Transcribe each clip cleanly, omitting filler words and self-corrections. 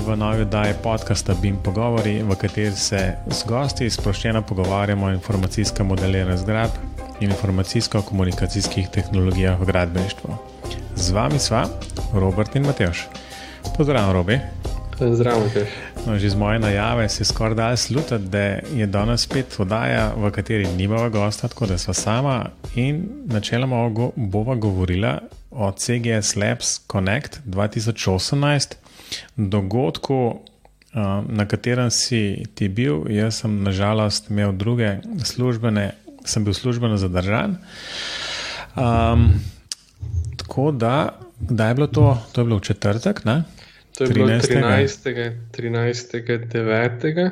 v novi oddaji podcasta BIM Pogovori, v kateri se z gosti sproščeno pogovarjamo o informacijskem modeliranju zgradb in informacijsko-komunikacijskih tehnologijah v gradbeništvu. Z vami sva Robert in Matevž. Pozdravljam, Robi. Zdravo, Matevž. No, že z moje najave si skoraj dal slutiti, da je danes spet oddaja, v kateri nimava gosta, tako da sva sama in načeloma bova govorila o CGS Labs Connect 2018, dogodku, na katerem si ti bil. Jaz sem nažalost imel druge službene, sem bil službeno zadržan. Tako da, kdaj je bilo to? To je bilo v četrtek, ne? To je bilo 13.9.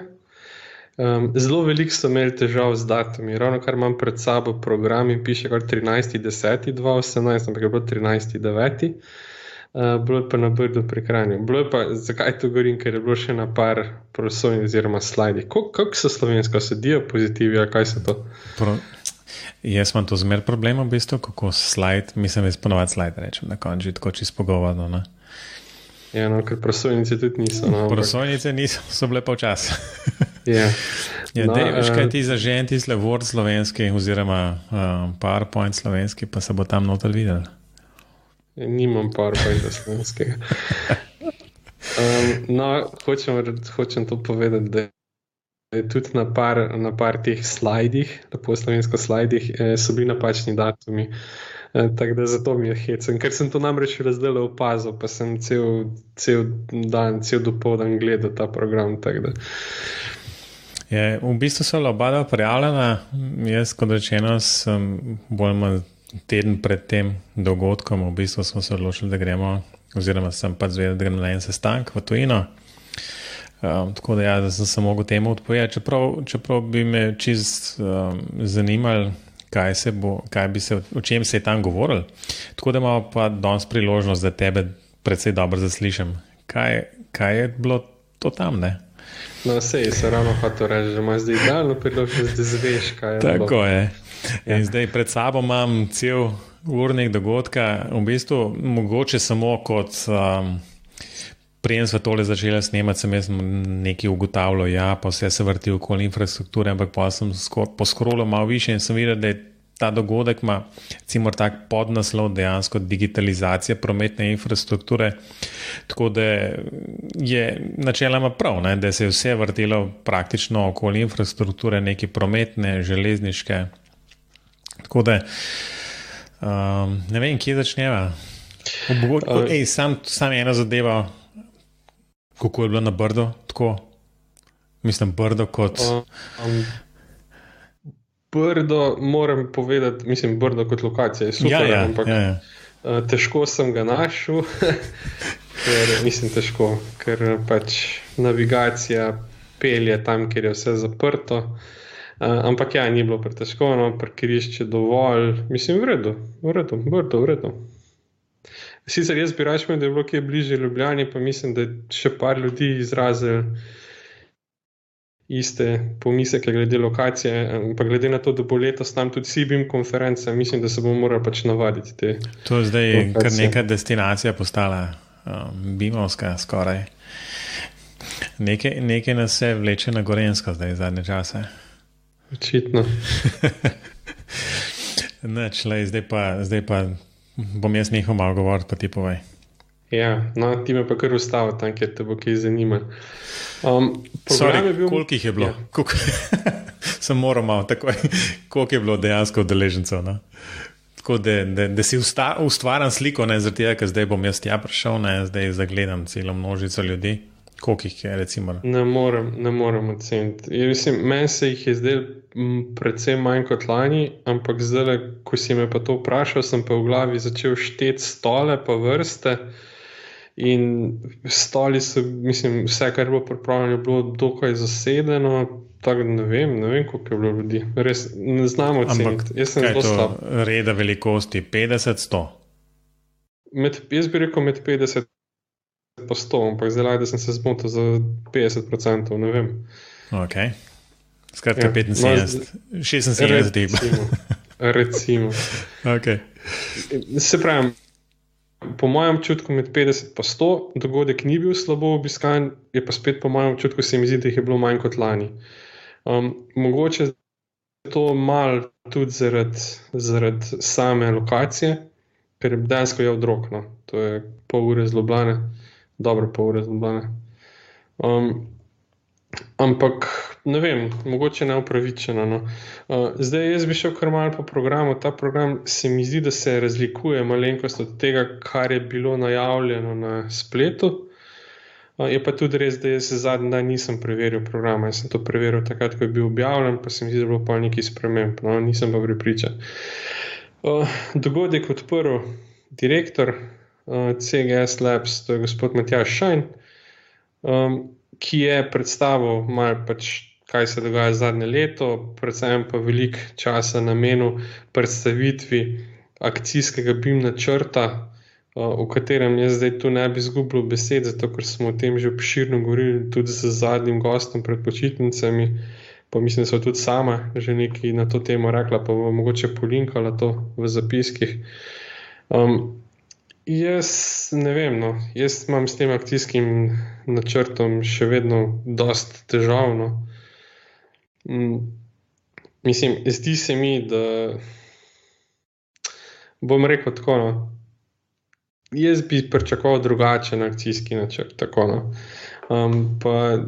Zelo veliko so imeli težav z datumi. Ravno kar imam pred sabo program in piše kar 13.10.2018, ampak je bilo 13.9. Bilo je pa na Brdu pri Kranju. Bilo je pa, zakaj to govorim, ker je bilo še na par prosojnih oziroma slajdih. Kako so slovensko, so diapozitivi ali kaj so to? Jaz imam to zmer problem v bistvu, kako slajd, mislim, jaz ponovati slajd rečem na konči, tako čisto pogovorno, ne? Ja, no, ker prosojnice tudi niso. No, prosojnice niso, so bile pa včasih. Ja. Ja, no, veš, kaj ti zažen, ti Word slovenski oziroma PowerPoint slovenski, pa se bo tam noter videl. Nimam PowerPointa slovenskega. No, hočem to povedati, da je tudi na par teh slajdih, lepo slovensko slajdih, so bili napačni datumi. Tako da zato mi je hecen, ker sem to namreč razdelal opazil, pa sem cel dopoldan gledal ta program. Je, v bistvu so oba prijavljena. Jaz, kot rečeno, sem bolj manj teden pred tem dogodkom, v bistvu smo se odločili, da gremo, oziroma sem pa zvedel, da gremo na en sestank v tujino. Tako da ja, da sem se mogel temu odpovedati, čeprav bi me čist zanimali, o čem se je tam govoril. Tako da imamo pa danes priložnost, da tebe precej dobro zaslišam. Kaj je bilo to tam, ne? No, sej se ravno hotel reči, da ima zdaj idealno priložnost, da zveš, kaj je bilo. Tako je. In zdaj pred sabo imam cel urnik dogodka, v bistvu mogoče samo kot preden sva tole začela snemati, sem jaz nekaj ugotavljal, ja, pa vse se vrti okoli infrastrukture, ampak pa sem poskrolil malo više in sem videl, da je ta dogodek ima recimo tak podnaslov dejansko digitalizacija prometne infrastrukture, tako da je načeloma prav, ne, da se je vse vrtelo praktično okoli infrastrukture, neke prometne, železniške. Tako da ne vem, kje začneva. Sam ena zadeva, kako je bilo na Brdu, tako? Mislim, Brdo kot... Brdo, moram povedati, mislim, Brdo kot lokacija je super, ampak težko sem ga našel, ker pač navigacija pelje tam, kjer je vse zaprto, ampak ja, ni bilo pretežko, no, parkirišče dovolj, mislim, v redu, Brdo, v redu. Sicer jaz bi račel, da je bilo kje bližje Ljubljani, pa mislim, da je še par ljudi izrazili iste pomisleke glede lokacije, pa glede na to, da bo letos tam tudi BIM konferenca, mislim, da se bomo morali pač navaditi te lokacije. To je zdaj kar neka destinacija postala, BIM-ovska skoraj. Nekaj nas se vleče na Gorenjsko zdaj zadnje čase. Očitno. Nič, zdaj pa bom jaz nehal malo govoriti, pa ti povej. Ja, no, ti me pa kar ustavil tam, kjer te bo kaj zanima. Koliko jih je bilo? Ja. Sem moral malo takoj. Koliko je bilo dejansko udeležencev? No? Tako da si ustvarjam sliko, ne, zaradi tega, ker zdaj bom jaz tja prišel, ne, zdaj zagledam celo množico ljudi. Koliko jih je, recimo? Ne morem oceniti. Meni se jih je zdaj predvsem manj kot lani, ampak zdaj, ko si me pa to vprašal, sem pa v glavi začel šteti stole pa vrste in stoli so, mislim, vse, kar je bilo pripravljeno, je bilo dokaj zasedeno, tako da ne vem, koliko je bilo ljudi. Res ne znam oceniti. Ampak kaj je to reda velikosti? 50-100? Jaz bi rekel med 50 pa 100, ampak zdaj, da sem se zmotil za 50%, ne vem. Ok. Skratka, ja, 75, 76 recimo. Ok. Se pravim, po mojem občutku med 50 pa 100, dogodek ni bil slabo obiskan, je pa spet po mojem občutku se mi zdi, da jih je bilo manj kot lani. Mogoče to malo tudi zaradi same lokacije, ker dejansko je od rok, no. To je pol ure z Ljubljane, dobro pol ure z Ljubljane. Ampak ne vem, mogoče neupravičeno. No. Zdaj jaz bi šel kar malo po programu. Ta program se mi zdi, da se razlikuje malenkost od tega, kar je bilo najavljeno na spletu. Je pa tudi res, da jaz zadnji dan nisem preveril programa. Jaz sem to preveril takrat, ko je bil objavljen, pa se mi zdi, da je bilo pa nekaj sprememb. No, nisem pa prepričan. Dogodek odprl direktor CGS Labs, to je gospod Matjaž Šajn, ki je predstavil malo pač, kaj se dogaja zadnje leto, predvsem pa veliko časa namenil predstavitvi akcijskega BIM načrta, v katerem jaz zdaj tu ne bi izgubljal besed, zato ker smo o tem že obširno govorili tudi z zadnjim gostom pred počitnicami, pa mislim, da so tudi sama že nekaj na to temo rekla, pa bo mogoče polinkala to v zapiskih. Jaz ne vem, no. Jaz imam s tem akcijskim načrtom še vedno dosti težav. No. Mislim, zdi se mi, da bom rekel tako, no. Jaz bi pričakoval drugačen akcijski načrt, tako, no. Pa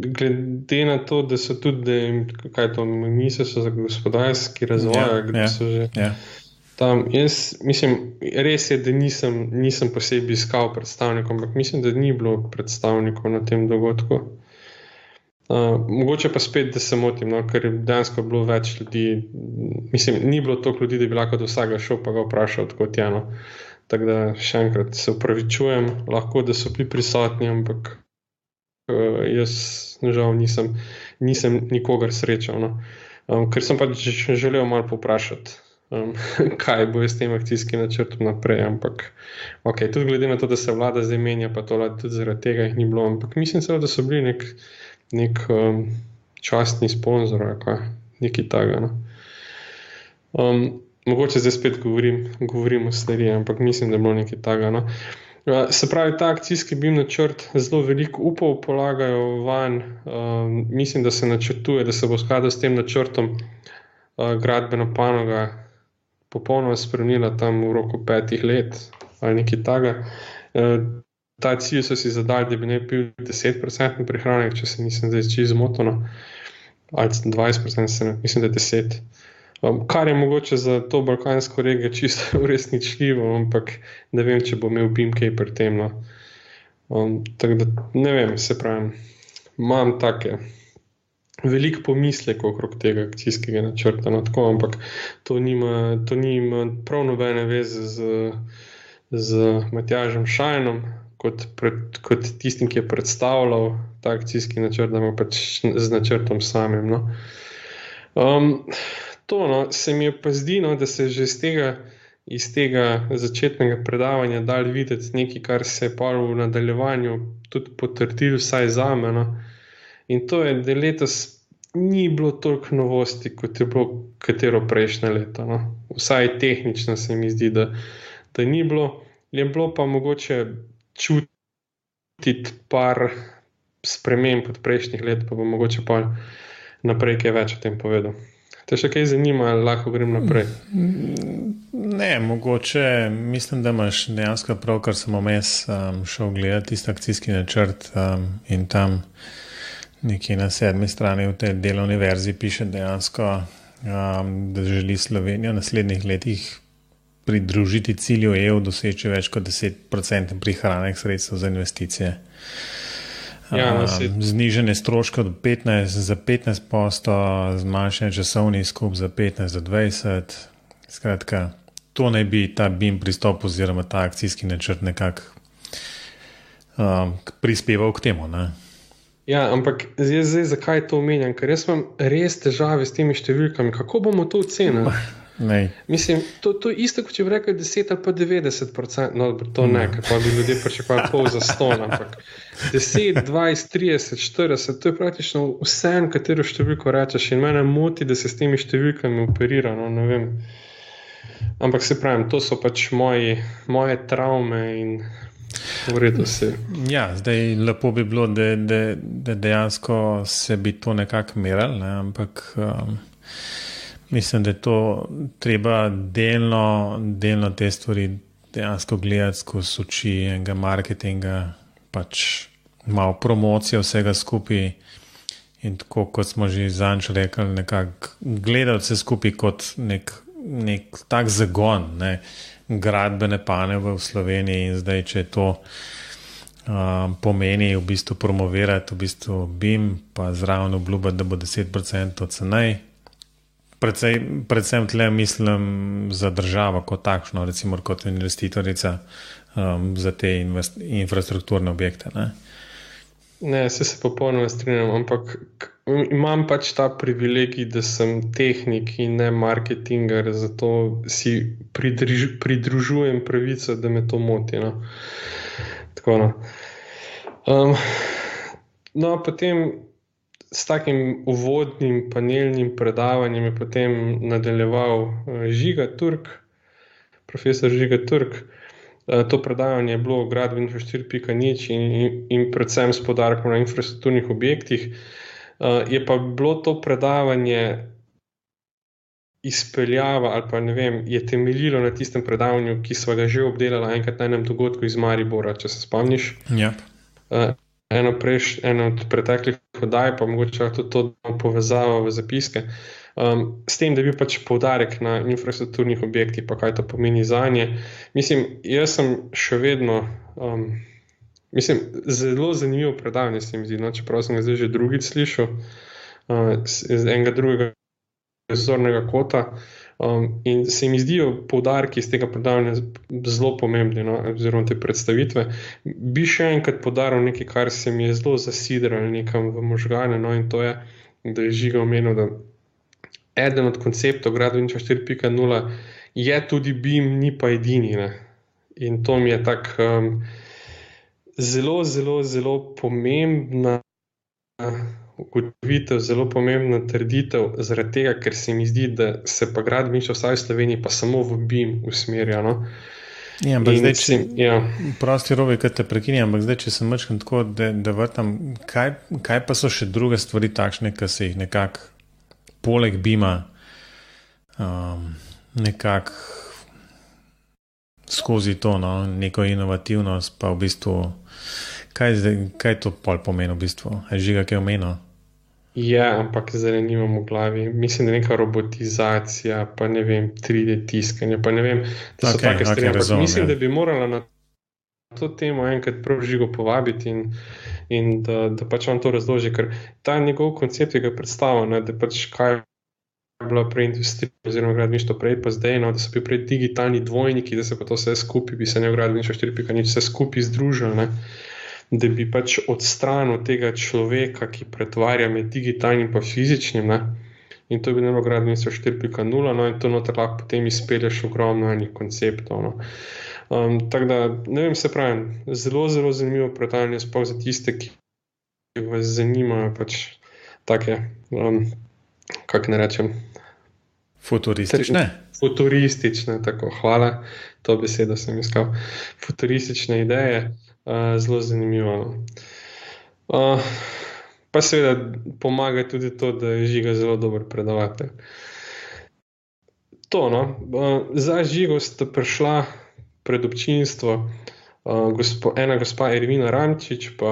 glede na to, da so tudi, kaj to, Ministrstvo za gospodarski razvoj, kde so že... Tam, jaz mislim, res je, da nisem posebej iskal predstavnikov, ampak mislim, da ni bilo predstavnikov na tem dogodku. Mogoče pa spet, da se motim, no, ker je dejansko bilo več ljudi, mislim, ni bilo toliko ljudi, da bi lahko do vsega šel pa ga vprašal, odkot je, no. Tako da še enkrat se opravičujem, lahko, da so bili prisotni, ampak jaz žal nisem nikogar srečal, no. Ker sem pa želel malo poprašati, kaj bo s tem akcijskim načrtom naprej, ampak okay, tudi glede na to, da se vlada zdaj menja, pa to tudi zaradi tega jih ni bilo, ampak mislim celo, da so bili nek častni sponzor, nekaj takega. No. Mogoče zdaj spet govorim o stvari, ampak mislim, da je bilo nekaj takega. No. Se pravi, ta akcijski BIM načrt zelo veliko upov polagajo vanj. Mislim, da se načrtuje, da se bo v skladu s tem načrtom gradbena panoga popolnoma spremenila tam v roku 5 let ali nekaj takega. Ta cilj so si zadali, da bi ne bil 10% prihranek, če se nisem zdaj čisto zmotil, ali 20%, mislim, da je 10%. Kar je mogoče za to balkansko regijo čisto uresničljivo, ampak ne vem, če bo imel BIM kaj pri tem. No. Tako da ne vem, se pravim, imam take veliko pomislekov okrog tega akcijskega načrta, no, tako, ampak to nima prav nobene veze z Matjažem Šajnom, kot tistim, ki je predstavljal ta akcijski načrt, da ima pač z načrtom samim. No. To, no, se mi je pa zdi, no, da se že iz tega začetnega predavanja dali videti nekaj, kar se je pa v nadaljevanju tudi potrdil, vsaj zame. No. In to je, da letos ni bilo toliko novosti, kot je bilo katero prejšnje leto. No. Vsaj tehnično se mi zdi, da ni bilo. Je bilo pa mogoče čutiti par sprememb od prejšnjih let, pa bo mogoče pa naprej kaj več o tem povedal. Te še kaj zanima, ali lahko grem naprej? Ne, mogoče mislim, da imaš dejansko prav, kar sem vmes šel gledati tisti akcijski načrt in tam nekje na 7. strani v tej delovni verziji piše dejansko, da želi Slovenija v naslednjih letih pridružiti cilju EU doseči več kot 10% prihranek sredstev za investicije. Znižanje stroškov za 15%, zmanjšanje časovni izkup za 15 do 20. Skratka, to naj bi ta BIM pristop oziroma ta akcijski načrt nekako prispeval k temu. Ne? Ja, ampak zdaj zakaj to omenjam? Ker jaz imam res težave s temi številkami. Kako bomo to ocenili? Mislim, to isto, kot če bi rekel 10 ali pa 90%, no to ne, kako bi ljudje pričakovali pol za 100, ampak 10, 20, 30, 40, to je praktično vse, katero številko rečeš in mene moti, da se s temi številkami operira, no ne vem. Ampak se pravim, to so pač moje travme in v redu se. Ja, zdaj lepo bi bilo, da dejansko se bi to nekako merali, ne? Ampak mislim, da je to treba delno te stvari dejansko gledati skozi oči enega marketinga, pač malo promocije vsega skupaj in tako, kot smo že zanj rekli, nekako gledati vse skupaj kot nek tak zagon, ne, gradbene panove v Sloveniji in zdaj, če to pomeni v bistvu promovirati v bistvu BIM, pa zraven obljubati, da bo 10% cenej. Predvsem tle mislim za državo kot takšno, recimo kot investitorica za te infrastrukturne objekte. Ne, se popolnoma strinjam, ampak imam pač ta privilegij, da sem tehnik in ne marketinger, zato si pridružujem pravico, da me to moti. No. Tako, no. No, potem s takim uvodnim panelnim predavanjem je potem nadaljeval Žiga Turk, profesor Žiga Turk. To predavanje je bilo o gradbeništvu 4.0 in predvsem s poudarkom na infrastrukturnih objektih. Je pa bilo to predavanje izpeljava ali pa ne vem, je temeljilo na tistem predavanju, ki sva ga že obdelala enkrat na enem dogodku iz Maribora, če se spomniš. Ja. Eno od preteklih oddaj, pa mogoče tudi to povezavo v zapiske. S tem, da bi pač poudarek na infrastrukturnih objektih, pa kaj to pomeni zanje. Mislim, jaz sem še vedno, zelo zanimivo predavanje se mi zdi, no, čeprav sem ga zdaj že drugič slišal, iz enega drugega zornega kota. In se mi zdijo poudarki iz tega predavanja zelo pomembni, no, oziroma te predstavitve. Bi še enkrat poudaril nekaj, kar se mi je zelo zasidralo nekam v možgane, no, in to je, da je Žiga omenil, da eden od konceptov gradbeništva 4.0 je tudi BIM, ni pa edini. Ne. In to mi je tak zelo, zelo, zelo pomembna ugotovitev, zelo pomembna trditev, zaradi tega, ker se mi zdi, da se pa gradbeništvo vsaj v Sloveniji pa samo v BIM usmerja. No. Ja, ampak zdaj, prosti Robi, kad te prekinjam, ampak zdaj, če se mečkam tako, da vrtam, kaj pa so še druge stvari takšne, ki se jih nekako poleg BIM-a nekako skozi to, no, neko inovativnost, pa v bistvu, kaj to pol pomeni v bistvu? Je Žiga kaj omenil? Ja, ampak zdaj nimam v glavi. Mislim, da neka robotizacija, pa ne vem, 3D tiskanje, pa ne vem, da so take stvari. Razumem, mislim, da bi morala na to temo enkrat prav Žigo povabiti in da pač on to razloži, ker ta njegov koncept je ga predstavil, ne, da pač kaj je bila prej industrija oziroma gradbeništvo prej pa zdaj, no, da so bili prej digitalni dvojniki, da se pa to vse skupaj, bi se ne v gradbeništvo 4.0 vse skupaj združili, ne, da bi pač odstranil tega človeka, ki pretvarja med digitalnim pa fizičnim, ne, in to bi bilo gradbeništvo 4.0, no, in to noter lahko potem izpelješ ogromno enih konceptov, no. Tako da, ne vem, se pravim, zelo, zelo zanimivo predavanje, sploh za tiste, ki vas zanimajo pač take, kako ne rečem? Futuristične? Futuristične, tako, hvala, to besedo sem iskal. Futuristične ideje, zelo zanimivo. Pa seveda pomaga tudi to, da je Žiga zelo dober predavatelj. To, no, za Žigo sta prišla pred občinstvo ena gospa Ervina Rančič, pa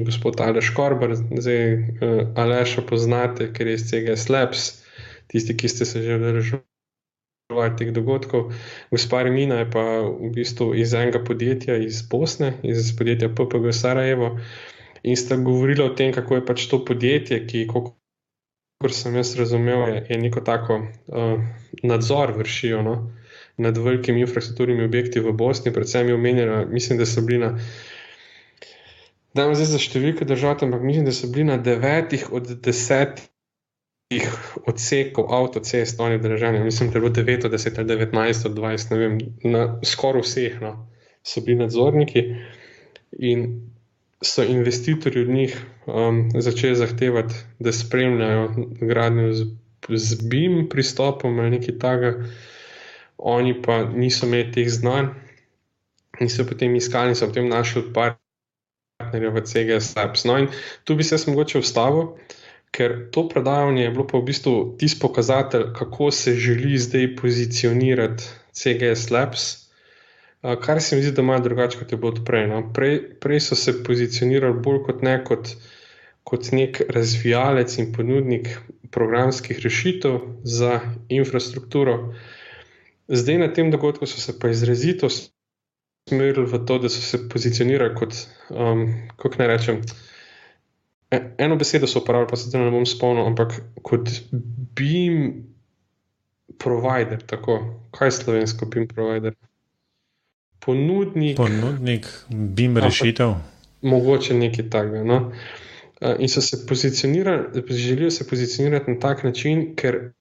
gospod Aleš Korbar. Zdaj Aleša poznate, ker je iz CGS Labs, tisti, ki ste se že udeleževali teh dogodkov. Gospa Ervina je pa v bistvu iz enega podjetja iz Bosne, iz podjetja PPG Sarajevo, in sta govorila o tem, kako je pač to podjetje, ki, kakor sem jaz razumel, je neko tako nadzor vršijo, no, nad velikimi infrastrukturnimi objekti v Bosni, predvsem je omenjena, mislim, da so bili na, dajmo zdaj za številke držati, ampak mislim, da so bili na 9 od 10 odsekov avtocest, oni državljani, mislim, da je bilo 9 od 10 ali 19 od 20, ne vem, na skoraj vseh, no, so bili nadzorniki in so investitorji od njih začeli zahtevati, da spremljajo gradnjo z BIM pristopom ali nekaj takega. oni pa niso imeli teh znanj in so potem iskali in so potem našli partnerja v CGS Labs. No in tu bi se jaz mogoče vstavil, ker to predavanje je bilo pa v bistvu tisti pokazatelj, kako se želi zdaj pozicionirati CGS Labs, kar se mi zdi, da malo drugače, kot je bilo prej. No. Prej so se pozicionirali bolj kot ne kot nek razvijalec in ponudnik programskih rešitev za infrastrukturo. Zdaj na tem dogodku so se pa izrazito smerili v to, da so se pozicionirali kot, kako naj rečem, eno besedo so uporabljali, pa se ne bom spomnil, ampak kot BIM provider, tako. Kaj je slovensko BIM provider? Ponudnik BIM rešitev. Mogoče nekaj takega, no. In so se pozicionirali, želijo se pozicionirati na tak način, ker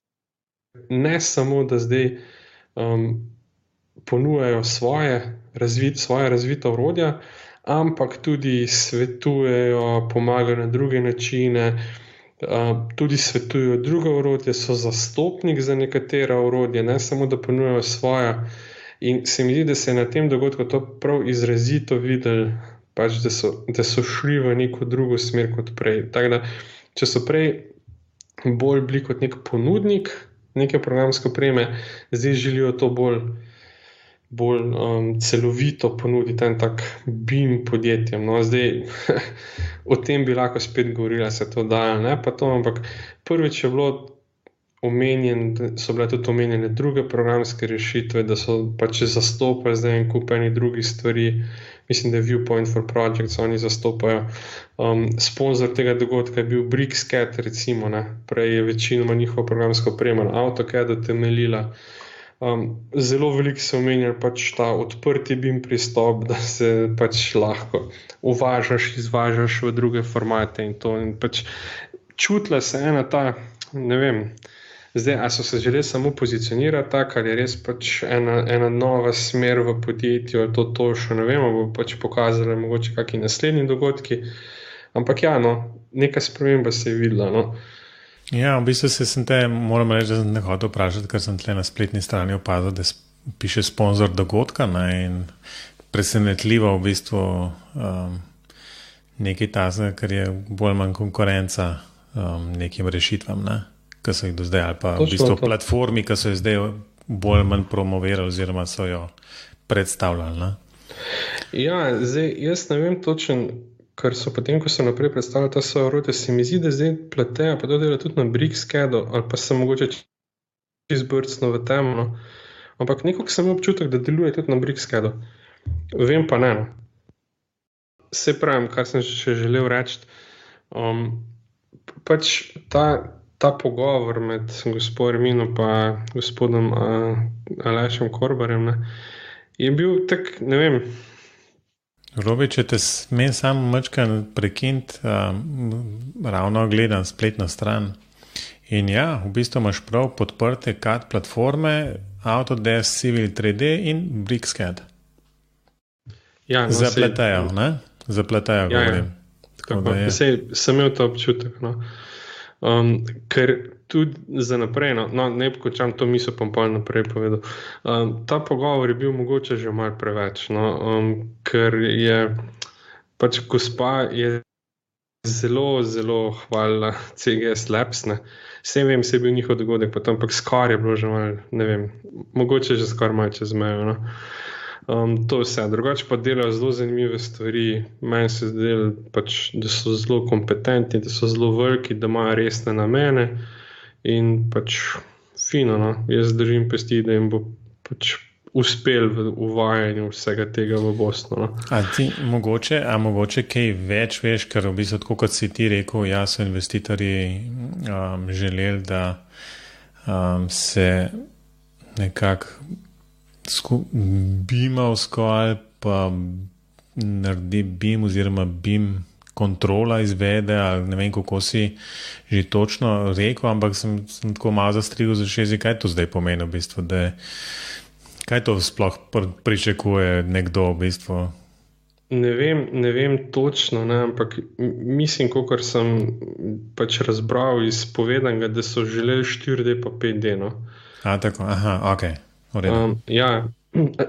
ne samo, da zdaj ponujajo svoje razvita orodja, ampak tudi svetujejo, pomagajo na druge načine, tudi svetujejo druga orodja, so zastopnik za nekatera orodja, ne samo, da ponujajo svoja. In se mi zdi, da se je na tem dogodku to prav izrazito videli, pač, da so šli v neko drugo smer kot prej. Tako da, če so prej bolj bili kot nek ponudnik neke programske opreme, zdaj želijo to bolj celovito ponuditi en tak BIM podjetjem. No, zdaj o tem bi lahko spet govorila, se to daje, ne pa to, ampak prvič je bilo so bile tudi omenjene druge programske rešitve, da so pač zastopali zdaj en kup enih drugih stvari. Mislim, da je Viewpoint for Projects, oni zastopajo. Sponzor tega dogodka je bil Bricscat, recimo, ne. Prej je večinoma njihova programska oprema na AutoCAD temeljila. Zelo veliko se omenja pač ta odprti BIM pristop, da se pač lahko uvažaš, izvažaš v druge formate in to. In pač čutila se ena ta, ne vem, zdaj, a so se želeli samo pozicionirati tako, ali je res pač ena nova smer v podjetju, ali to še ne vemo, bo pač pokazali mogoče kakšni naslednji dogodki. Ampak ja, no, neka sprememba se je videla, no. Ja, v bistvu moram reči, da sem te hotel vprašati, ker sem tle na spletni strani opazil, da piše sponzor dogodka, ne, in presenetljivo v bistvu nekaj tazga, ker je bolj manj konkurenca nekim rešitvam, ne, ki so jih do zdaj, ali pa v bistvu platformi, ki so jih zdaj bolj manj promovirali oziroma so jo predstavljali, ne. Ja, zdaj, jaz ne vem točen, ker so potem, ko so naprej predstavljali ta svoje orodje, se mi zdi, da zdaj pletejo, pa to delajo tudi na Bricscatu, ali pa se mogoče izbrcno v temo, no. Ampak nekako sem imel občutek, da deluje tudi na Bricscatu. Vem pa ne, no. Se pravim, kar sem še želel reči, pač ta pogovor med gospod Ermino pa gospodom Alešem Korbarjem, ne, je bil tak, ne vem. Robi, če te smem samo mačkan prekiniti, ravno gledam spletno stran. In ja, v bistvu imaš prav podprte CAD platforme, Autodesk Civil 3D in Bricscat. Ja, no, zapletajo, ne? Zapletajo, ja, govorim. Ja. Sem imel to občutek, no. Ker tudi za naprej, no, ne končam to misel, pa pol naprej povedal. Ta pogovor je bil mogoče že malo preveč, no, ker je pač gospa je zelo, zelo hvalila CGS Labs, ne. Vsem vem, se je bil njihov dogodek, pa tam, ampak skoraj je bilo že malo, ne vem, mogoče že skoraj malo čez mejo, no. To vse. Drugače pa delajo zelo zanimive stvari. Meni se zdelo, pač, da so zelo kompetentni, da so zelo veliki, da imajo resne namene in pač fino, no. Jaz držim pesti, da jim bo pač uspel v uvajanju vsega tega v Bosno, no. A ti mogoče kaj več veš, ker v bistvu, tako kot si ti rekel, ja, so investitorji želeli, da se nekako BIM-ovsko ali pa naredi BIM oziroma BIM kontrola izvede, ali ne vem, kako si že točno rekel, ampak sem tako malo zastrigel za šezi, kaj to zdaj pomeni v bistvu, kaj to sploh pričakuje nekdo v bistvu? Ne vem točno, ne, ampak mislim, kakor sem pač razbral iz povedanega, da so želeli 4D pa 5D, no. Tako, aha, okej. Ja,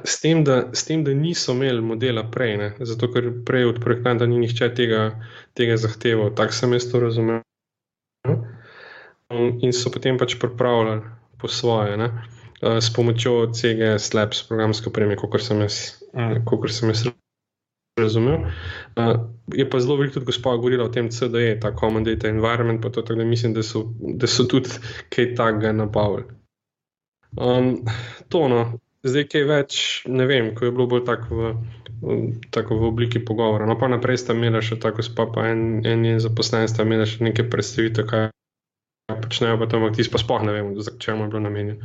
s tem, da niso imeli modela prej, ne? Zato ker prej od projektanta ni nihče tega zahteval. Tako sem jaz to razumel. In so potem pač pripravljali po svoje, ne? S pomočjo CGS Labs programske opreme, kakor sem jaz razumel. Je pa zelo veliko tudi gospa govorila o tem CDE, ta Common Data Environment, pa to, tako da mislim, da so tudi kaj takega nabavili. Zdaj kaj več, ne vem, ko je bilo bolj tako v obliki pogovora. No, pa naprej sta imela še ta gospa, pa en njen zaposlen sta imela še nekaj predstavitev, kaj počnejo, pa tam aktivist, pa sploh ne vem, za čemu je bilo namenjeno.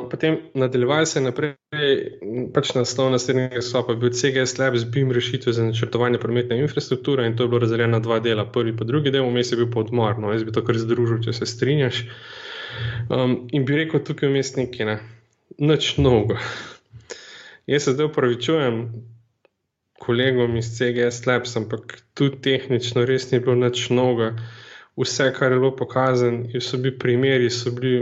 Potem nadaljevali se naprej, pač naslov naslednjega sklopa je bil CGS Labs BIM rešitve za načrtovanje prometne infrastrukture in to je bilo razdeljeno na 2 dela. Prvi pa drugi del, vmes je bil pa odmor. No, jaz bi to kar združil, če se strinjaš. In bi rekel tukaj vmes nekaj, ne, nič novega. Jaz se zdaj opravičujem kolegom iz CGS Labs, ampak tudi tehnično res ni bilo nič novega. Vse, kar je bilo pokazano, so bili primeri,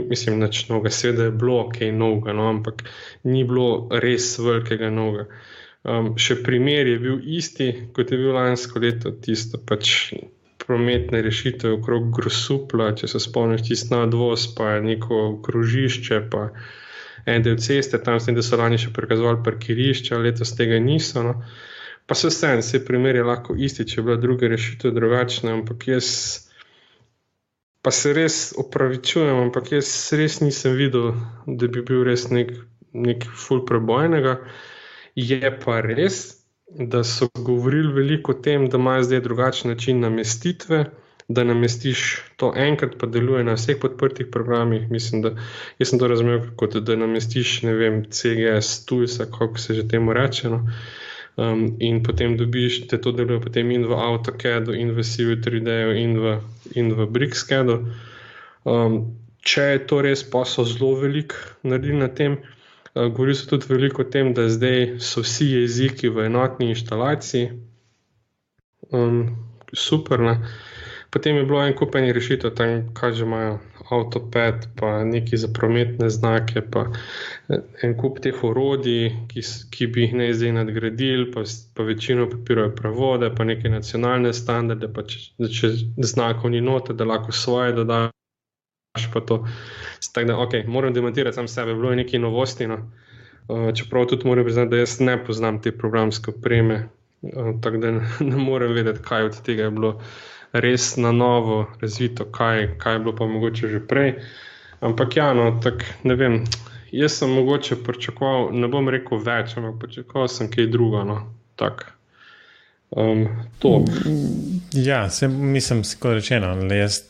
mislim, nič novega, seveda je bilo kaj novega, no, ampak ni bilo res velikega novega. Še primer je bil isti, kot je bil lansko leto, tisto pač prometne rešitve okrog Grosupla, če se spomniš, tisto nadvoz, pa neko krožišče, pa en del ceste, tam s tem, da so lani še prikazovali parkirišča, letos tega niso, no. Pa se primer je lahko isti, če je bila druga rešitev drugačna, ampak jaz pa se res opravičujem, ampak jaz res nisem videl, da bi bil res nek ful prebojnega. Je pa res, da so govorili veliko o tem, da imajo zdaj drugačen način namestitve, da namestiš to enkrat, pa deluje na vseh podprtih programih. Mislim, da jaz sem to razumel, kot da namestiš, ne vem, CGS Toolsa, kako se že temu reče, no. In potem dobiš, te to deluje potem in v AutoCAD-u, in v Civil 3D-u, in v BricsCAD-u. Če je to res, pa so zelo veliko naredili na tem. Govorili so tudi veliko o tem, da zdaj so vsi jeziki v enotni inštalaciji. Super, ne? Potem je bilo en kup enih rešitev, tam kaj že imajo, AutoPad, pa neki za prometne znake, pa en kup teh orodij, ki bi jih ne zdaj nadgradili, pa večino podpirajo prevode, pa neke nacionalne standarde, pa če znakov ni noter, da lahko svoje dodaš, pa to. Tako da, ok, moram demontirati sam sebe, bilo je nekaj novosti, no. Čeprav tudi moram priznati, da jaz ne poznam te programske opreme, tako da ne morem vedeti, kaj od tega je bilo res na novo razvito, kaj je bilo pa mogoče že prej. Ampak ja, no, tako ne vem, jaz sem mogoče pričakoval, ne bom rekel več, ampak pričakoval sem kaj druga, no, tako. To. Ja, mislim, kot rečeno, jaz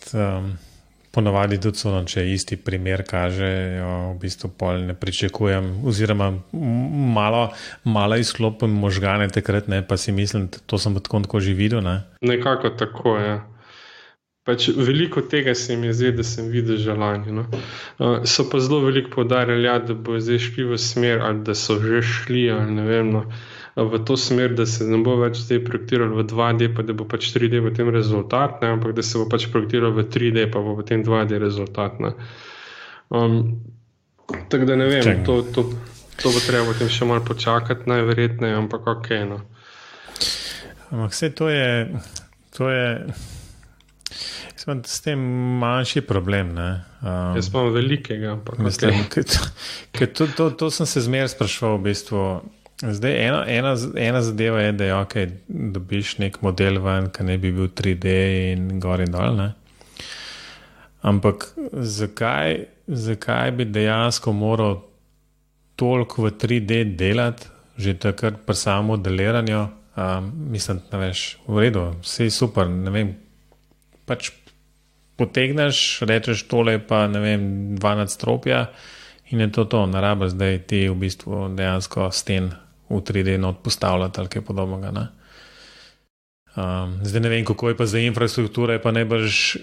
ponavadi tudi so, če isti primer kaže, v bistvu pol ne pričakujem, oziroma malo izklopim možgane takrat, ne, pa si mislim, to sem tako že videl, ne. Nekako tako, ja. Pač veliko tega se mi je zdaj, da sem videl že lani, no. So pa zelo veliko poudarjali, ja, da bo zdaj šli v smer, ali da so že šli, ali ne vem, no, v to smer, da se ne bo več zdaj projektiralo v 2D, pa da bo pač 3D potem rezultat, ne, ampak da se bo pač projektiralo v 3D, pa bo potem 2D rezultat, ne. Tako da ne vem, to bo treba potem še malo počakati, najverjetneje, ampak ok, no. Ampak vse to je s tem manjši problem, ne. Jaz imam velikega, ampak mislim, ker to sem se zmeraj spraševal v bistvu. Zdaj, ena zadeva je, da je ok, dobiš nek model ven, ki ne bi bil 3D in gor in dol, ne. Ampak zakaj bi dejansko moral toliko v 3D delati, že takrat pri samem modeliranju? Mislim, ne veš, v redu, vse je super, ne vem, pač potegneš, rečeš tole pa, ne vem, 2 nadstropja in je to, ne rabiš zdaj ti v bistvu dejansko sten v 3D not postavljati ali kaj podobnega, ne. Zdaj ne vem, kako je pa za infrastrukture, pa najbrž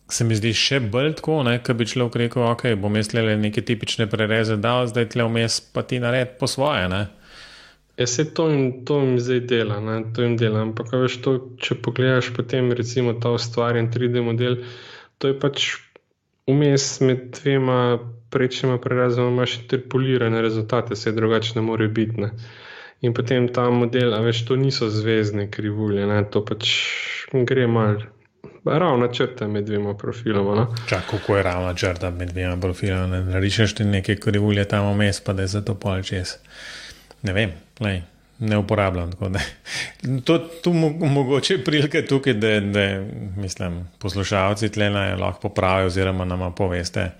se mi zdi še bolj tako, ne, ko bi človek rekel, ok, bom jaz tle neke tipične prereze dal, zdaj tle vmes pa ti naredi po svoje, ne. Ja, se to jim zdaj dela, ne, to jim dela, ampak veš to, če pogledaš potem recimo ta ustvarjen 3D model, to je pač vmes med dvema prečnjima prerazoma imaš interpolirane rezultate, se drugače ne more biti. Ne. In potem ta model, a veš, to niso zvezdne krivulje, ne, to pač gre malo ravna črta med dvema profiloma. No. Kako je ravna črta med dvema profiloma? Ne narišeš ti neke krivulje tam vmes, pa da je za to pol čez. Ne vem, ne uporabljam. Tako, tu mogoče prilike tukaj, da mislim, poslušalci tle lahko popravijo oziroma nama poveste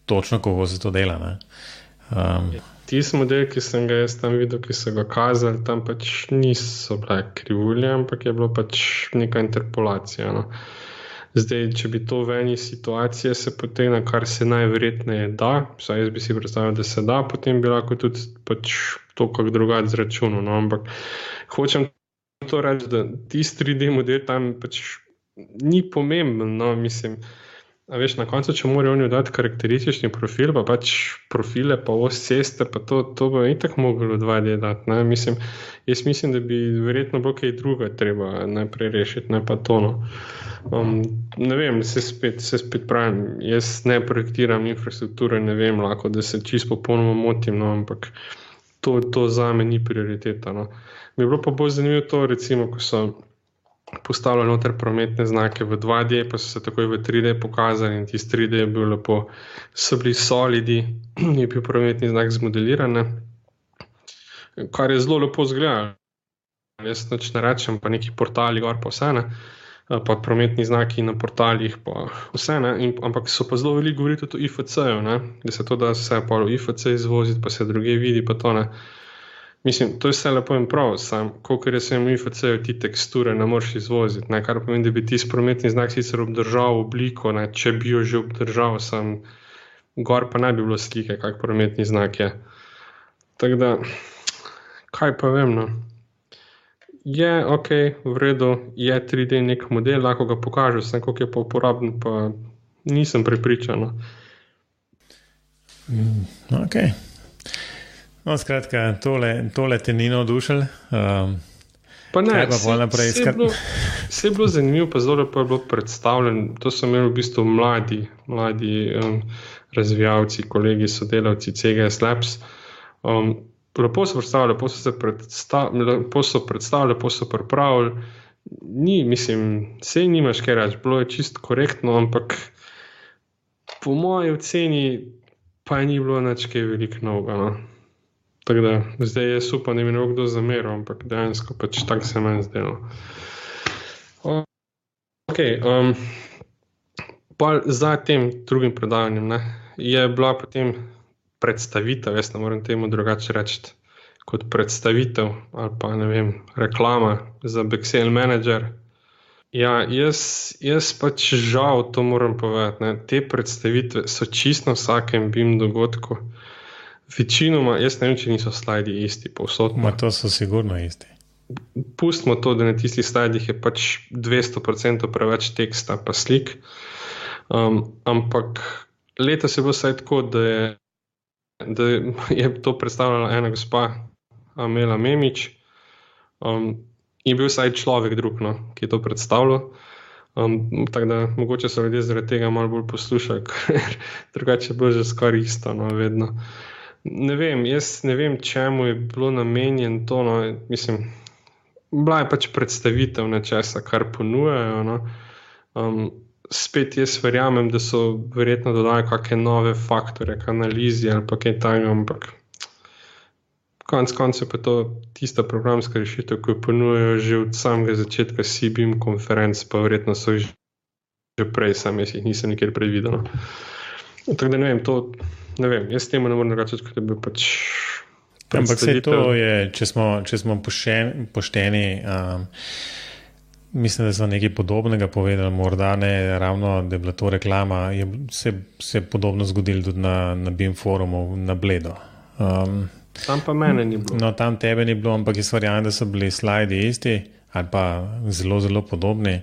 točno, kako se to dela. Ne? Tisti model, ki sem ga jaz tam videl, ki so ga kazali, tam pač niso bile krivulje, ampak je bilo pač neka interpolacija. No. Zdaj, če bi to v eni situaciji se potegne, kar se najverjetneje da, vsaj jaz bi si predstavljal, da se da, potem bi lahko tudi pač to kako drugače zračunal. No. Ampak hočem to reči, da tisti 3D model tam pač ni pomemben, no, mislim. A veš, na koncu, če morajo oni dati karakteristični profil, pa pač profile, pa os ceste, pa to bo itak moglo 2D dati. Ne? Jaz mislim, da bi verjetno bilo kaj druga treba najprej rešiti, ne pa to. No. Ne vem, se spet pravim, jaz ne projektiram infrastrukture, ne vem, lahko, da se čisto popolnoma motim, no, ampak to zame ni prioriteta. No. Mi je bilo pa bolj zanimivo to, recimo, ko so postavljali noter prometne znake v 2D, pa so se takoj v 3D pokazali in tisti 3D je bil lepo, so bili solidi, je bil prometni znak zmodeliran, kar je zelo lepo zgledalo. Jaz nič ne rečem, pa neki portali gor pa vse, ne, pa prometni znaki na portalih pa vse, ne, ampak so pa zelo veliko govorili tudi o IFC-ju, ne, da se to da vse pa v IFC izvoziti, pa se druge vidi, pa to ne. Mislim, to je vse lepo in prav, sam, kolikor je sem v IFC-ju, ti teksture ne moreš izvoziti, ne, kar pomeni, da bi ti prometni znak sicer obdržal obliko, ne, če bi jo že obdržal, sam gor pa ne bi bilo slike, kak prometni znak je. Tako da, kaj pa vem, no. Je, ok, v redu, je 3D nek model, lahko ga pokažu, sem koliko je pa uporaben, pa nisem prepričan. No. Ok. No, skratka, tole te ni navdušil. Pa ne, vse je bilo zanimivo, pa zelo lepo je bilo predstavljen. To so imeli v bistvu mladi razvijalci, kolegi, sodelavci CGS Labs. Lepo so predstavili, lepo so pripravili. Ni, mislim, sej nimaš kaj reči, bilo je čisto korektno, ampak po moji oceni pa ni bilo nič kaj veliko novega, no. Tako da, zdaj jaz upam, da mi ne bo kdo zameril, ampak dejansko pač tako se meni zdelo. Ok, pa za tem drugim predavanjem, ne, je bila potem predstavitev, jaz ne moram temu drugače reči, kot predstavitev ali pa, ne vem, reklama za Bexel Manager. Ja, jaz pač žal to moram povedati, ne, te predstavitve so čisto na vsakem BIM dogodku. Večinoma, jaz ne vem, če niso slajdi isti povsod. Ma to so sigurno isti. Pustimo to, da na tistih slajdih je pač 200% preveč teksta pa slik. Ampak letos je bilo vsaj tako, da je to predstavljala ena gospa Amela Memič. Je bil vsaj človek drug, no, ki je to predstavljal. Tako da mogoče so ljudje zaradi tega malo bolj poslušali, ker drugače je bilo že skoraj isto, no, vedno. Ne vem, jaz ne vem, čemu je bilo namenjen to, no, mislim, bila je pač predstavitev nečesa, kar ponujajo, no. Spet jaz verjamem, da so verjetno dodali kakšne nove faktore, k analizi ali pa kaj takega, ampak konec koncev pa to tista programska rešitev, ki jo ponujajo že od samega začetka CBIM konferenc, pa verjetno so že prej, sam jaz jih nisem nikjer predvidel. Tako da ne vem, ne vem, jaz temu ne moram drugače, kot da bi pač predstavitev. Ampak vse to je, če smo pošteni, mislim, da so nekaj podobnega povedali, morda ne ravno, da je bila to reklama, se je podobno zgodilo tudi na BIM forumu na Bledu. Tam pa mene ni bilo. No, tam tebe ni bilo, ampak jaz verjamem, da so bili slajdi isti ali pa zelo, zelo podobni.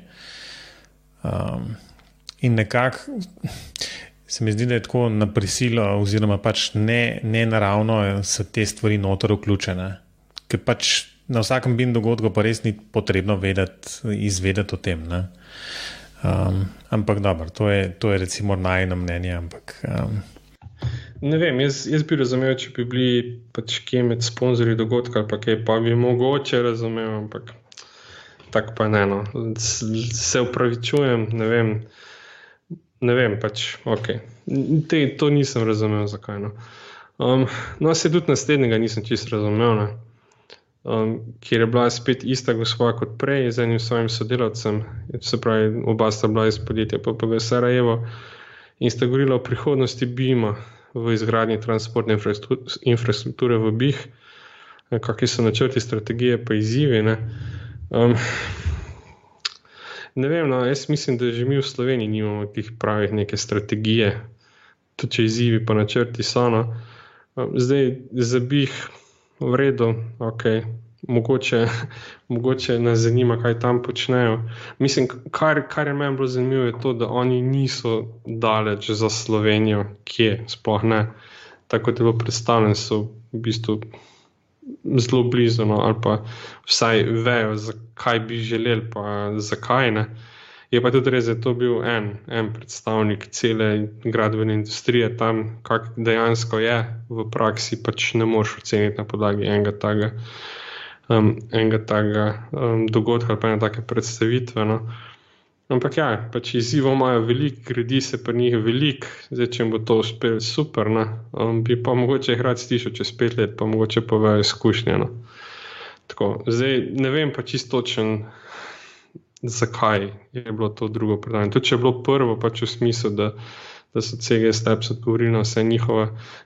In nekako se mi zdi, da je tako na prisilo oziroma pač ne naravno so te stvari noter vključene. Ker pač na vsakem BIM dogodku pa res ni potrebno izvedeti o tem. Ne? Ampak dobro, to je recimo najno mnenje, ampak ne vem, jaz bi razumel, če bi bili pač kje med sponzorji dogodka ali pa kaj, pa bi mogoče razumel, ampak tako pa ne, no. Se upravičujem, ne vem, pač, ok. To nisem razumel, zakaj, no. No, se tudi naslednjega nisem čisto razumel, ne. Kjer je bila spet ista gospa kot prej z enim svojim sodelavcem, se pravi, oba sta bila iz podjetja PPG Sarajevo in sta govorila o prihodnosti BIM-a v izgradnji transportne infrastrukture v BIH, kakšni so načrti, strategije pa izzivi, ne. Ne vem, no, jaz mislim, da že mi v Sloveniji nimamo tih pravih neke strategije, tudi če izzivi pa načrti so, no. Zdaj, za BIH v redu, ok, mogoče nas zanima, kaj tam počnejo. Mislim, kar je meni bilo zanimivo, je to, da oni niso daleč za Slovenijo, kje, sploh ne. Tako kot je bilo predstavljeno, so v bistvu zelo blizu, no, ali pa vsaj vejo, zakaj bi želeli, pa zakaj ne. Je pa tudi res, da je to bil en predstavnik cele gradbene industrije tam, kak dejansko je v praksi, pač ne moreš oceniti na podlagi enega takega dogodka ali pa ene take predstavitve, no. Ampak ja, pač izzivov imajo veliko, gradi se pri njih veliko, zdaj, če jim bo to uspelo, super, ne. Bi pa mogoče jih rad slišal čez 5 let, pa mogoče povejo izkušnje, no. Tako, zdaj, ne vem pa čisto točen, zakaj je bilo to drugo predavanje. Tudi če je bilo prvo, pač v smislu, da so CGS Labs odgovorili na vse njihove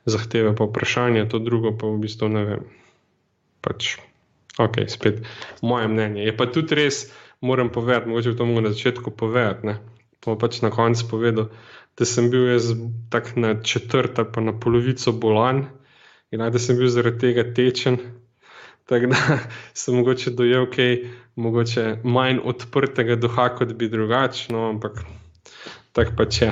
zahteve pa vprašanje, to drugo pa v bistvu ne vem. Pač, ok, spet moje mnenje. Je pa tudi res, moram povedati, mogoče bi to mogel na začetku povedati, ne. Pa pač na koncu povedal, da sem bil jaz tak na četrt ali pa na polovico bolan in da sem bil zaradi tega tečen, tako da sem mogoče dojel kaj, mogoče manj odprtega duha, kot bi drugače, no, ampak tako pač je.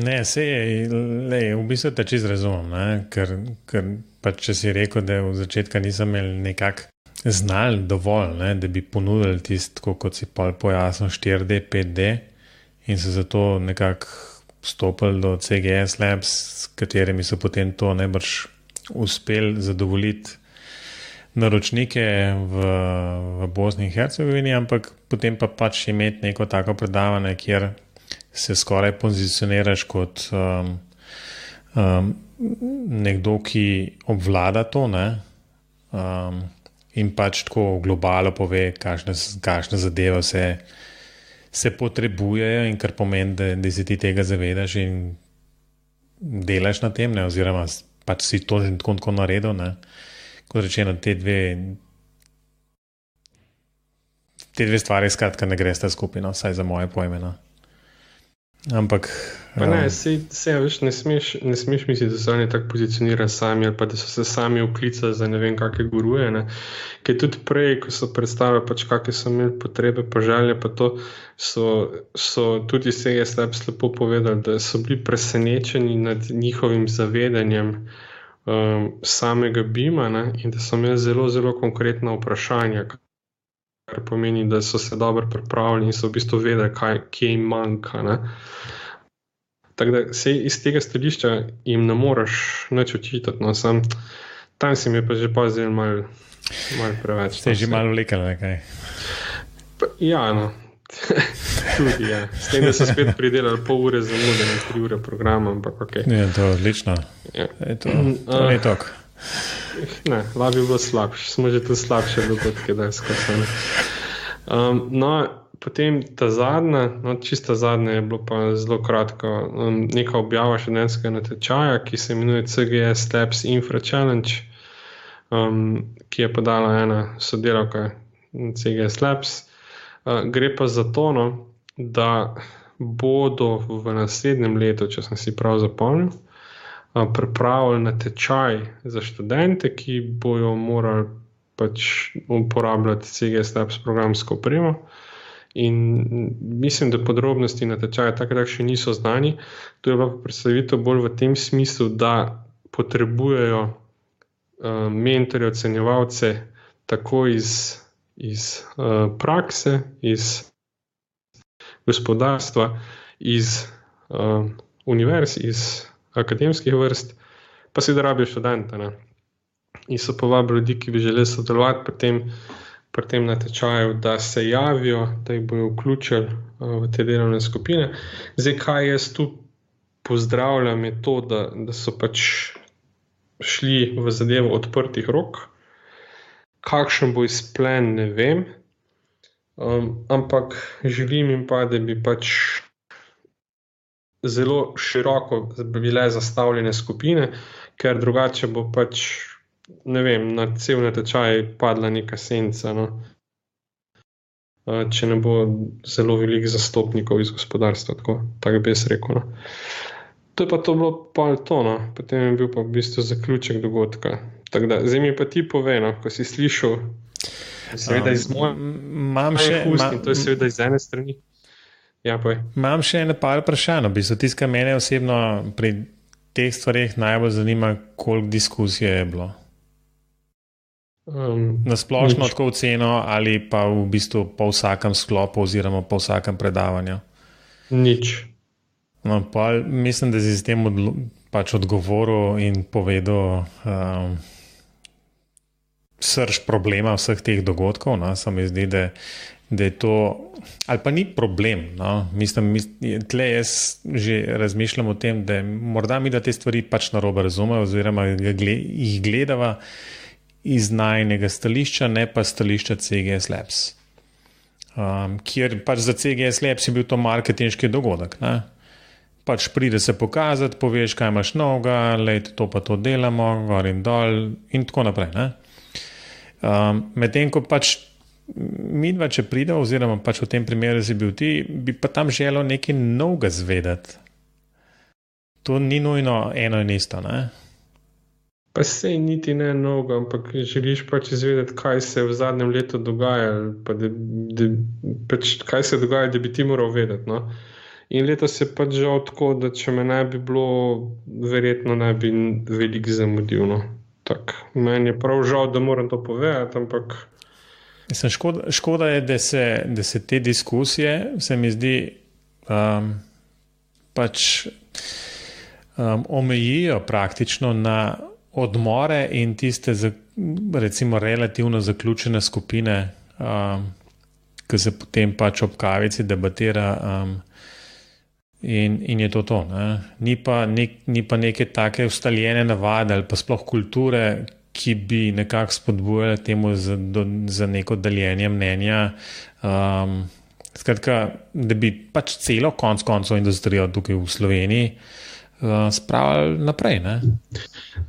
Ne, v bistvu te čisto razumem, ne? Ker pač če si rekel, da v začetka nisem imel nekako znali dovolj, ne? Da bi ponudili tisto, kot si pol pojasnil, 4D, 5D in so zato nekako stopili do CGS Labs, s katerimi so potem to najbrž uspeli zadovoljiti naročnike v Bosni in Hercegovini, ampak potem pa pač imeti neko tako predavanje, kjer se skoraj pozicioniraš kot nekdo, ki obvlada to, ne? In pač tako v globalu pove, kakšne zadeve se potrebujejo in kar pomeni, da si ti tega zavedaš in delaš na tem, ne? Oziroma pač si to že tako naredil, ne? Kot rečeno, te dve stvari skratka ne gresta skupaj, no, vsaj za moje pojme, no. Ampak pa ne, veš, ne smeš misliti, da so oni tako pozicionirani sami ali pa da so se sami vklicali za ne vem kakšne guruje, ne. Ker tudi prej, ko so predstavljali pač kakšne so imeli potrebe pa želje, pa to so tudi CGS Labs lepo povedali, da so bili presenečeni nad njihovim zavedanjem samega BIM-a, ne, in da so imeli zelo, zelo konkretna vprašanja, kar pomeni, da so se dobro pripravili in so v bistvu vedeli, kje jim manjka, ne. Tako da se iz tega stališča jim ne moreš nič očitati, no, sam tam si mi pa že zdelo malo preveč. Ste že malo vlekali, nekaj? Ja, no. Tudi, ja. S tem, da so spet pridelali pol ure zamude na 3 ure programa, ampak ok. Je to odlično. Ja. To ni tok. Ne, lahko bi bilo slabše. Smo že tu slabše dogodke, da je skozi. No, potem ta zadnja, čista zadnja je bilo pa zelo kratko, neka objava študentskega natečaja, ki se imenuje CGS Labs Infra Challenge, ki je podala ena sodelavka CGS Labs. Gre pa za to, no, da bodo v naslednjem letu, če sem si prav zapomnil, pripravili natečaj za študente, ki bojo morali pač uporabljati CGS Labs programsko opremo. In mislim, da podrobnosti natečaja takrat še niso znani. To je bila predstavitev bolj v tem smislu, da potrebujejo mentorje, ocenjevalce tako iz prakse, iz gospodarstva iz univerz, iz akademskih vrst, pa si da rabijo študente. Ne? In so povabili ljudi, ki bi želeli sodelovati pri tem natečaju, da se javijo, da jih bojo vključili v te delovne skupine. Zdaj, kaj jaz tu pozdravljam, je to, da so pač šli v zadevo odprtih rok. Kakšen bo izplen, ne vem, ampak želim jim pa, da bi pač zelo široko bile zastavljene skupine, ker drugače bo pač, ne vem, na cel natečaj padla neka senca, no? Če ne bo zelo veliko zastopnikov iz gospodarstva, tako bi jaz rekel. No? To je pa to bilo pa to, no? Potem je bil pa v bistvu zaključek dogodka. Tako da, zdaj mi pa ti povej, no? Ko si slišal, seveda iz mojih ust, in to je seveda iz ene strani. Ja, povej. Imam še ene par vprašanj, v bistvu tisto, kar mene osebno pri teh stvareh najbolj zanima, koliko diskusije je bilo. Na splošno tako oceno ali pa v bistvu po vsakem sklopu oziroma po vsakem predavanju? Nič. No, pa mislim, da si s tem pač odgovoril in povedal srž problema vseh teh dogodkov. No? Se mi zdi, da je to, ali pa ni problem. No? Mislim, tle jaz že razmišljam o tem, da morda mi da te stvari pač narobe razumejo oziroma jih gledava iz najnega stališča, ne pa stališča CGS Labs. Kjer pač za CGS Labs je bil to marketinški dogodek. Ne? Pač pride se pokazati, poveš, kaj imaš novega, lejte, to pa to delamo, gor in dol in tako naprej. Ne? Medtem, ko pač midva, če pride, oziroma pač v tem primeru si bil ti, bi pa tam želel nekaj novega zvedeti. To ni nujno eno in isto, ne? Pa sej niti ne novega, ampak želiš pač izvedeti, kaj se v zadnjem letu dogaja, pa pač kaj se dogaja, da bi ti moral vedeti. No? In letos je pač žal tako, da če me ne bi bilo, verjetno ne bi veliko zamudil. No? Tak, meni je prav žal, da moram to povedati, ampak... Škoda je, da se te diskusije, se mi zdi, pač omejijo praktično na odmore in tiste, recimo, relativno zaključene skupine, ki se potem pač ob kavici debatira in je to. Ne? Ni pa neke take ustaljene navade ali pa sploh kulture, ki bi nekako spodbujali temu za neko deljenje mnenja. Skratka, da bi pač celo konc koncev industrijo tukaj v Sloveniji spravili naprej. Ne?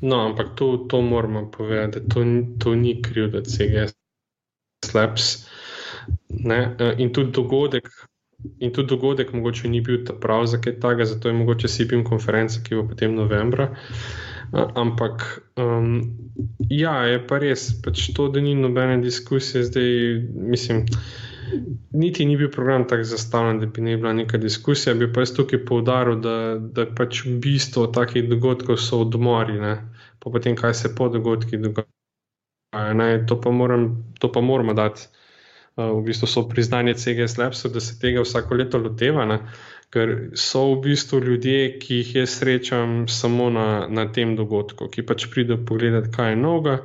No, ampak to moramo povedati, da to ni krivda CGS Labs. Ne? In tudi dogodek mogoče ni bil ta prav za kaj takega, zato je mogoče SIPIM konferenca, ki bo potem novembra. Ampak ja, je pa res, pač to, da ni nobene diskusije, zdaj mislim, niti ni bil program tako zastavljen, da bi ne bila neka diskusija, bi pa jaz tukaj poudaril, da pač v bistvu takih dogodkov so odmori, ne? Pa potem, kaj se po dogodkih dogaja. Ne? To pa moramo dati v bistvu so priznanje CGS Labsu, da se tega vsako leto loteva, ne? Ker so v bistvu ljudje, ki jih jaz srečam samo na tem dogodku, ki pač pridejo pogledati, kaj je novega,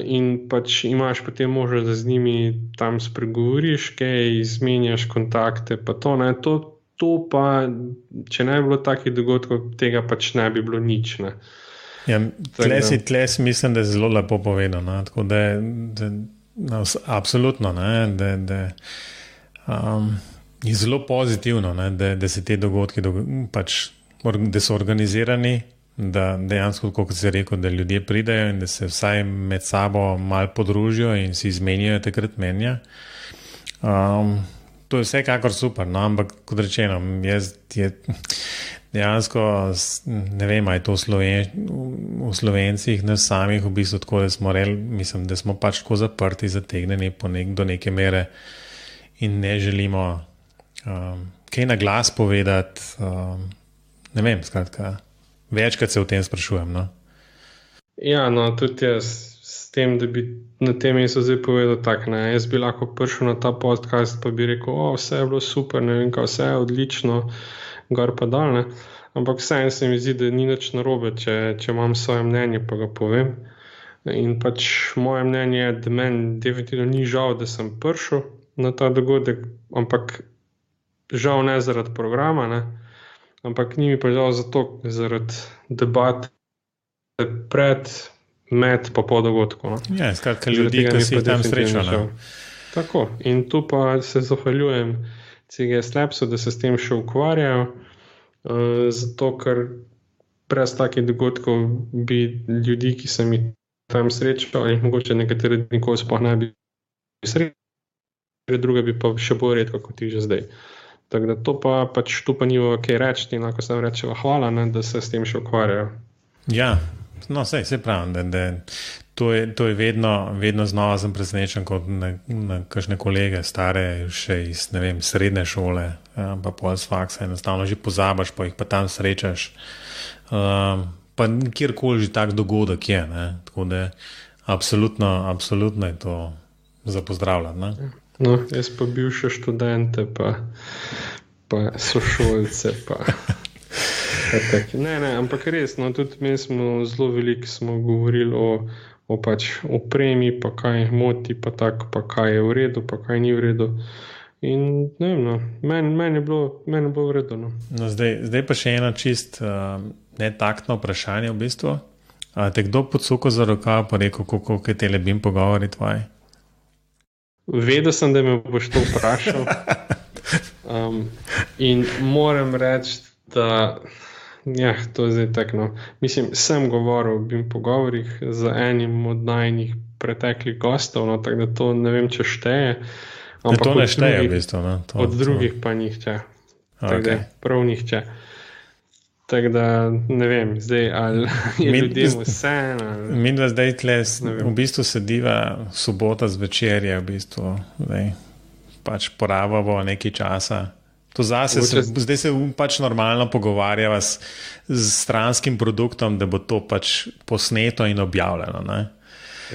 in pač imaš potem možnost, da z njimi tam spregovoriš, kaj izmenjaš kontakte, pa to, ne, to pa, če ne bi bilo takih dogodkov, tega pač ne bi bilo nič, ne. Ja, tle si mislim, da je zelo lepo povedano, tako da absolutno, ne, da je zelo pozitivno, ne, da se te dogodki pač, da so organizirani, da dejansko, kot si rekel, da ljudje pridejo in da se vsaj med sabo malo podružijo in si izmenjajo takrat mnenja. To je vsekakor super, no, ampak kot rečeno, jaz je dejansko, ne vem, je to v Slovencih, nas samih v bistvu tako, da smo mislim, da smo pač tako zaprti, zategnjeni do neke mere in ne želimo kaj na glas povedati, ne vem, skratka, večkrat se o tem sprašujem, no? Ja, no, tudi jaz tem, da bi na tem mestu zdaj povedal tako, ne, jaz bi lahko prišel na ta podcast, pa bi rekel, vse je bilo super, ne vem kaj, vse je odlično, gor pa dol, ne. Ampak vseeno se mi zdi, da ni nič narobe, če imam svoje mnenje, pa ga povem. In pač moje mnenje je, da meni definitivno ni žal, da sem prišel na ta dogodek, ampak žal ne zaradi programa, ne, ampak ni mi pa žal zaradi debate pred, med pa po dogodku. No. Ja, skratka ljudi, ki si tam srečal. Tako, in tu pa se zahvaljujem CGS Labsu, da se s tem še ukvarjajo, zato ker brez takih dogodkov bi ljudi, ki sem jih tam srečal, in mogoče nekateri nikoli sploh ne bi srečal, druga bi pa še bolj redko kot jih že zdaj. Tako da to pa pač tu pa ni kaj reči, in lahko sem rečeva hvala, ne, da se s tem še ukvarjajo. Ja, no, se pravim, da to je vedno znova sem presenečen kot na kakšne kolege stare še iz, ne vem, srednje šole, pa pol s faksa, enostavno že pozabaš, pa jih pa tam srečaš. Pa kjerkoli že tak dogodek je, ne, tako da absolutno je to za pozdravljati, ne. No, jaz pa bivše študente, pa sošolce, pa... Ne, ampak res, no, tudi mi smo zelo veliko smo govorili o pač opremi, pa kaj jih moti, pa tako, pa kaj je v redu, pa kaj ni v redu. In ne vem, no, meni je bilo v redu. No. No, zdaj pa še eno čist netaktno vprašanje v bistvu. Te kdo podsukal za rokav pa rekel, koliko je te lebim pogovori tvoji? Vedel sem, da me boš to vprašal. In moram reči, da ja, to je zdaj tako, no. Mislim, sem govoril o BIM pogovorih z enim od najnih preteklih gostov, no, tako da to ne vem, če šteje. Ampak to ne šteje v bistvu, no. Od drugih pa nihče. Tako da prav nihče. Tako da ne vem, zdaj ali je ljudem vse. Mi da zdaj tle v bistvu sediva sobota zvečer je v bistvu, zdaj pač porabamo nekaj časa. To zase, zdaj se pač normalno pogovarjava s stranskim produktom, da bo to pač posneto in objavljeno. Ne?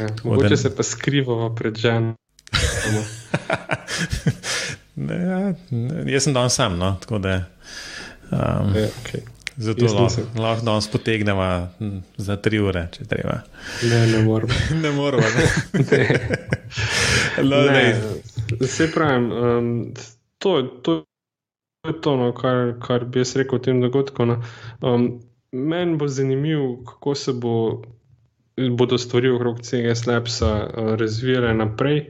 Ja, mogoče se pa skrivamo pred ženo. Jaz sem danes sam, no? Tako da okay. Zato lahko danes potegneva za 3 ure, če treba. Ne moramo. Ne moramo. Se pravim, to je to, no, kar bi jaz rekel o tem dogodku. No. Meni bo zanimivo, kako se bodo stvari okrog CGS Labsa razvijale naprej,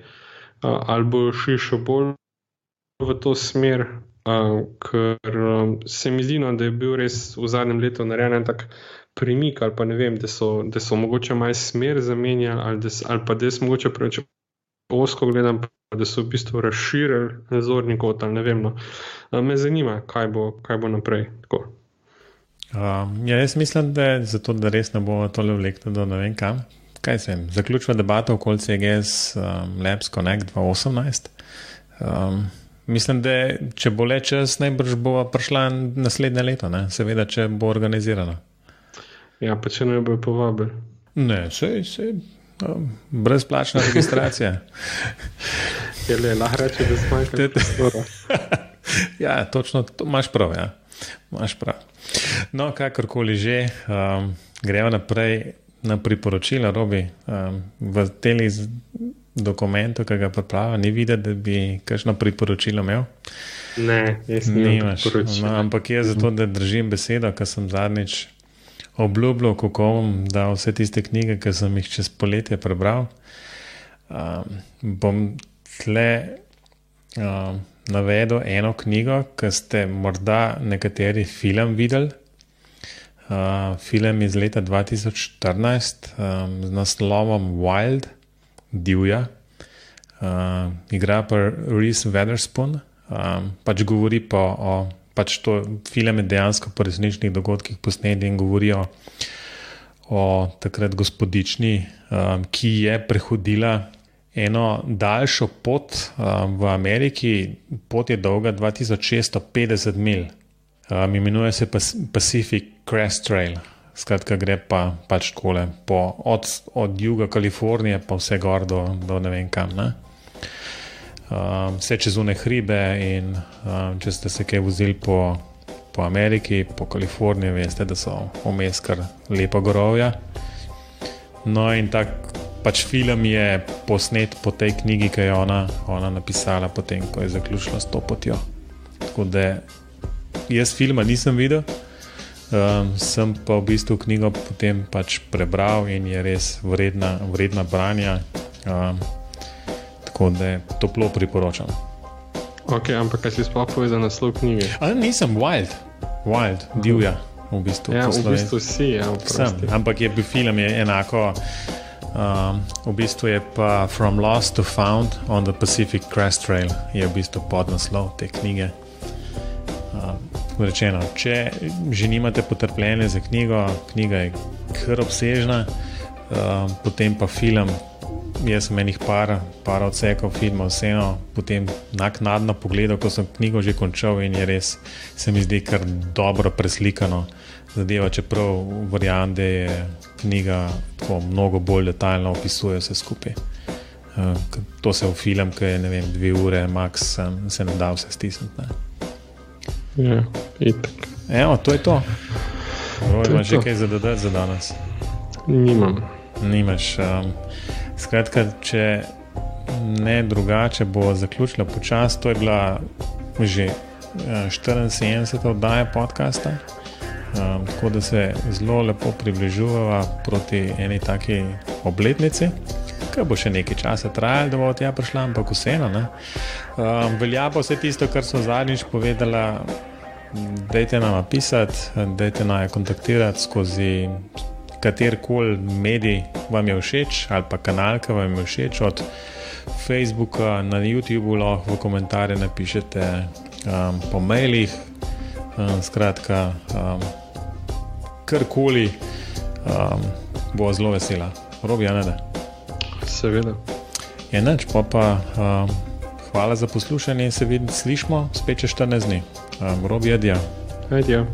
ali bo šli še bolj v to smer, ker se mi zdi, no, da je bil res v zadnjem letu narejen tak premik, ali pa ne vem, da so mogoče malo smer zamenjali, ali pa da so mogoče preveč osko gledam, da so v bistvu razširili nazorni kot, ali ne vem, no. Me zanima, kaj bo naprej. Tako. Ja, jaz mislim, da zato, da res ne bo tole vleklo do ne vem kam. Kaj se vem, zaključva debato okoli CGS Labs Connect 2018. Mislim, da če bo le čas, najbrž bo prišla naslednje leto, ne? Seveda, če bo organizirano. Ja, pa če ne bo povabili. Ne, sej. Brezplačna registracija. Lahko reče, da smanjka prostora. Ja, točno, imaš prav, ja. Imaš prav. No, kakorkoli že, gremo naprej na priporočila, Robi. V teli dokumentu, ki ga pripravlja, ni videti, da bi kakšno priporočilo imel? Ne, jaz nimam priporočila. No, ampak je zato, da držim besedo, ker sem zadnjič obljubljal, kako bom dal vse tiste knjige, ki sem jih čez poletje prebral. Bom tle navedel eno knjigo, ki ste morda nekateri film videli. Film iz leta 2014 z naslovom Wild, Divja. Igra pa Reese Witherspoon. Pač govori pa o pač to film je dejansko po resničnih dogodkih posnet in govorijo o takrat gospodični, ki je prehodila eno daljšo pot v Ameriki. Pot je dolga 2650 mil. Imenuje se Pacific Crest Trail. Skratka, gre pa pač takole, od juga Kalifornije pa vse gor do ne vem kam. Ne? Vse čez une hribe in če ste se kaj vozili po Ameriki, po Kaliforniji, veste, da so vmes kar lepa gorovja. No in tak pač film je posnet po tej knjigi, ki je ona napisala potem, ko je zaključila s to potjo. Tako da jaz filma nisem videl, sem pa v bistvu knjigo potem pač prebral in je res vredna branja. Tako da toplo priporočam. Ok, ampak kaj si sploh povedal naslov knjige? Nisem Wild, divja v bistvu. Ja, v bistvu si, ja. Ampak je bil film je enako, v bistvu je pa From Lost to Found on the Pacific Crest Trail je v bistvu podnaslov te knjige. Rečeno, če že nimate potrpljenja za knjiga je kar obsežna, potem pa film, jaz sem enih par odsekov filma vseeno, potem naknadno pogledal, ko sem knjigo že končal in je res, se mi zdi kar dobro preslikano zadeva, čeprav verjamem, da je knjiga tako mnogo bolj detaljno opisuje vse skupaj. To se v film, ki je, ne vem, 2 ure max, se ne da vse stisniti. Ja, itak. Evo, to je to. Imaš že kaj za dodati za danes? Nimam. Nimaš. Skratka, če ne drugače, bo zaključila počas. To je bila že 74. oddaja podcasta, tako da se zelo lepo približujeva proti eni taki obletnici, ki bo še nekaj časa trajala, da bo tja prišla, ampak vseeno. Velja pa vse tisto, kar so zadnjič povedala, dajte nam napisati, dajte nam kontaktirati skozi katerikoli medij vam je všeč ali pa kanal, ki vam je všeč, od Facebooka na YouTubeu lahko v komentarje napišete, po mailih, skratka, karkoli, bo zelo vesela. Robi, ne da? Seveda. Je nič, pa hvala za poslušanje in se slišimo spet čez 14 dni. Robi, adijo. Adijo.